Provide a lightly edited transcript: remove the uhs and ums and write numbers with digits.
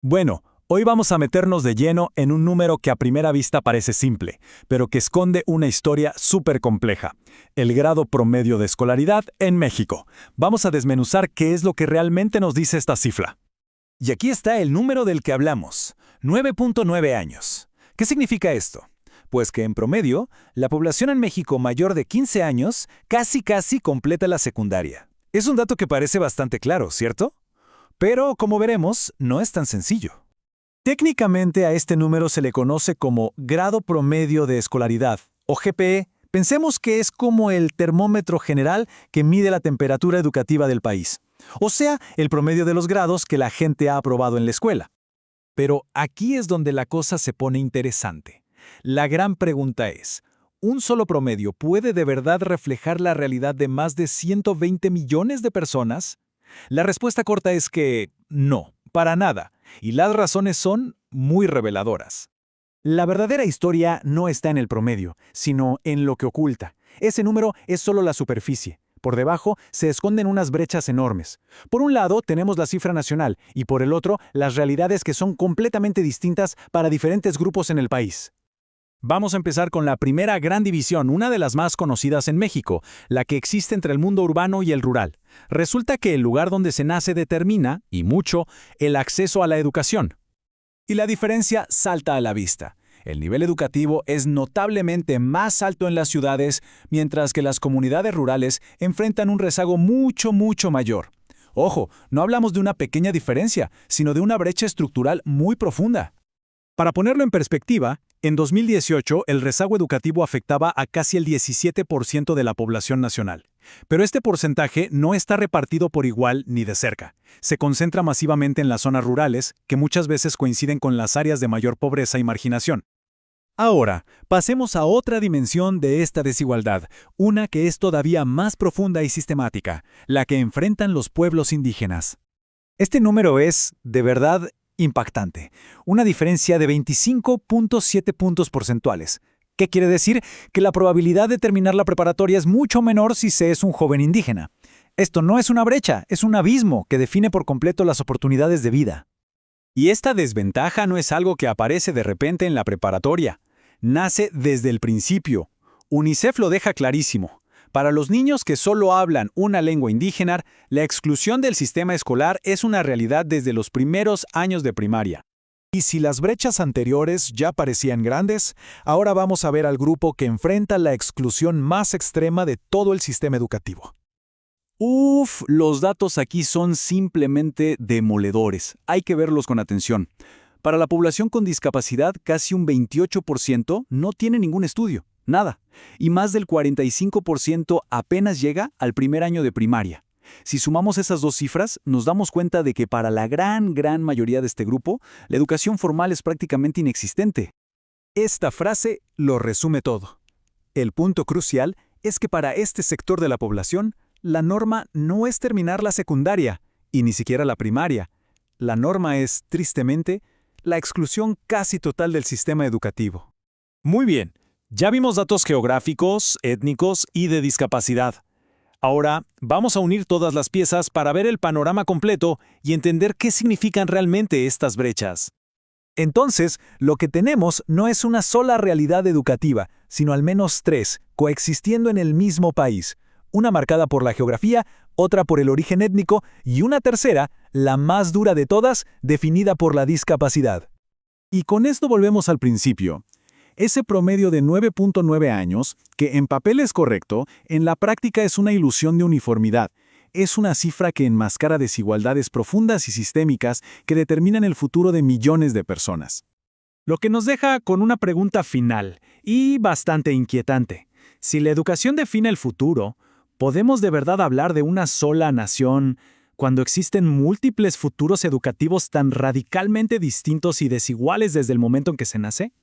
Bueno, hoy vamos a meternos de lleno en un número que a primera vista parece simple, pero que esconde una historia súper compleja: el grado promedio de escolaridad en México. Vamos a desmenuzar qué es lo que realmente nos dice esta cifra. Y aquí está el número del que hablamos, 9.9 años. ¿Qué significa esto? Pues que en promedio, la población en México mayor de 15 años casi completa la secundaria. Es un dato que parece bastante claro, ¿cierto? Pero, como veremos, no es tan sencillo. Técnicamente a este número se le conoce como grado promedio de escolaridad, o GPE. Pensemos que es como el termómetro general que mide la temperatura educativa del país. O sea, el promedio de los grados que la gente ha aprobado en la escuela. Pero aquí es donde la cosa se pone interesante. La gran pregunta es, ¿un solo promedio puede de verdad reflejar la realidad de más de 120 millones de personas? La respuesta corta es que no, para nada, y las razones son muy reveladoras. La verdadera historia no está en el promedio, sino en lo que oculta. Ese número es solo la superficie. Por debajo se esconden unas brechas enormes. Por un lado tenemos la cifra nacional y por el otro las realidades que son completamente distintas para diferentes grupos en el país. Vamos a empezar con la primera gran división, una de las más conocidas en México, la que existe entre el mundo urbano y el rural. Resulta que el lugar donde se nace determina, y mucho, el acceso a la educación. Y la diferencia salta a la vista. El nivel educativo es notablemente más alto en las ciudades, mientras que las comunidades rurales enfrentan un rezago mucho mayor. Ojo, no hablamos de una pequeña diferencia, sino de una brecha estructural muy profunda. Para ponerlo en perspectiva, en 2018 el rezago educativo afectaba a casi el 17% de la población nacional. Pero este porcentaje no está repartido por igual ni de cerca. Se concentra masivamente en las zonas rurales, que muchas veces coinciden con las áreas de mayor pobreza y marginación. Ahora, pasemos a otra dimensión de esta desigualdad, una que es todavía más profunda y sistemática, la que enfrentan los pueblos indígenas. Este número es, de verdad, impactante. Una diferencia de 25.7 puntos porcentuales. ¿Qué quiere decir? Que la probabilidad de terminar la preparatoria es mucho menor si se es un joven indígena. Esto no es una brecha, es un abismo que define por completo las oportunidades de vida. Y esta desventaja no es algo que aparece de repente en la preparatoria. Nace desde el principio. UNICEF lo deja clarísimo. Para los niños que solo hablan una lengua indígena, la exclusión del sistema escolar es una realidad desde los primeros años de primaria. Y si las brechas anteriores ya parecían grandes, ahora vamos a ver al grupo que enfrenta la exclusión más extrema de todo el sistema educativo. Los datos aquí son simplemente demoledores. Hay que verlos con atención. Para la población con discapacidad, casi un 28% no tiene ningún estudio. Nada. Y más del 45% apenas llega al primer año de primaria. Si sumamos esas dos cifras, nos damos cuenta de que para la gran mayoría de este grupo, la educación formal es prácticamente inexistente. Esta frase lo resume todo. El punto crucial es que para este sector de la población, la norma no es terminar la secundaria, y ni siquiera la primaria. La norma es, tristemente, la exclusión casi total del sistema educativo. Muy bien. Ya vimos datos geográficos, étnicos y de discapacidad. Ahora, vamos a unir todas las piezas para ver el panorama completo y entender qué significan realmente estas brechas. Entonces, lo que tenemos no es una sola realidad educativa, sino al menos tres, coexistiendo en el mismo país. Una marcada por la geografía, otra por el origen étnico y una tercera, la más dura de todas, definida por la discapacidad. Y con esto volvemos al principio. Ese promedio de 9.9 años, que en papel es correcto, en la práctica es una ilusión de uniformidad. Es una cifra que enmascara desigualdades profundas y sistémicas que determinan el futuro de millones de personas. Lo que nos deja con una pregunta final, y bastante inquietante. Si la educación define el futuro, ¿podemos de verdad hablar de una sola nación cuando existen múltiples futuros educativos tan radicalmente distintos y desiguales desde el momento en que se nace?